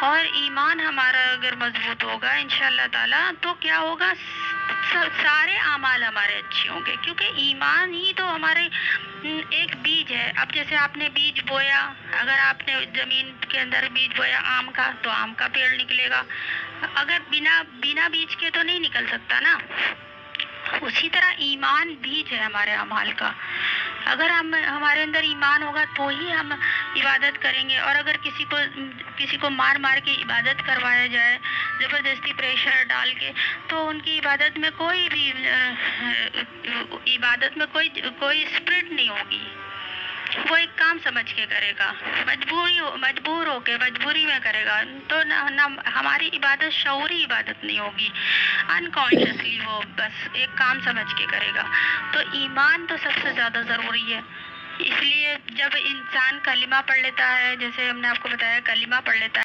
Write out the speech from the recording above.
اور ایمان ہمارا اگر مضبوط ہوگا انشاءاللہ تعالیٰ تو کیا ہوگا، سارے اعمال ہمارے اچھے ہوں گے، کیونکہ ایمان ہی تو ہمارے ایک بیج ہے۔ اب جیسے آپ نے بیج بویا، اگر آپ نے زمین کے اندر بیج بویا آم کا تو آم کا پیڑ نکلے گا، اگر بنا بیج کے تو نہیں نکل سکتا نا۔ اسی طرح ایمان بیج ہے ہمارے اعمال کا، اگر ہمارے اندر ایمان ہوگا تو ہی ہم عبادت کریں گے۔ اور اگر کسی کو مار مار کے عبادت کروایا جائے، زبردستی پریشر ڈال کے، تو ان کی عبادت میں کوئی اسپرٹ نہیں ہوگی۔ وہ ایک کام سمجھ کے کرے گا، مجبور ہو کے مجبوری میں کرے گا، تو نہ ہماری عبادت شعوری عبادت نہیں ہوگی، انکانشیسلی وہ بس ایک کام سمجھ کے کرے گا۔ تو ایمان تو سب سے زیادہ ضروری ہے۔ اس لیے جب انسان کلمہ پڑھ لیتا ہے، جیسے ہم نے آپ کو بتایا کلمہ پڑھ لیتا ہے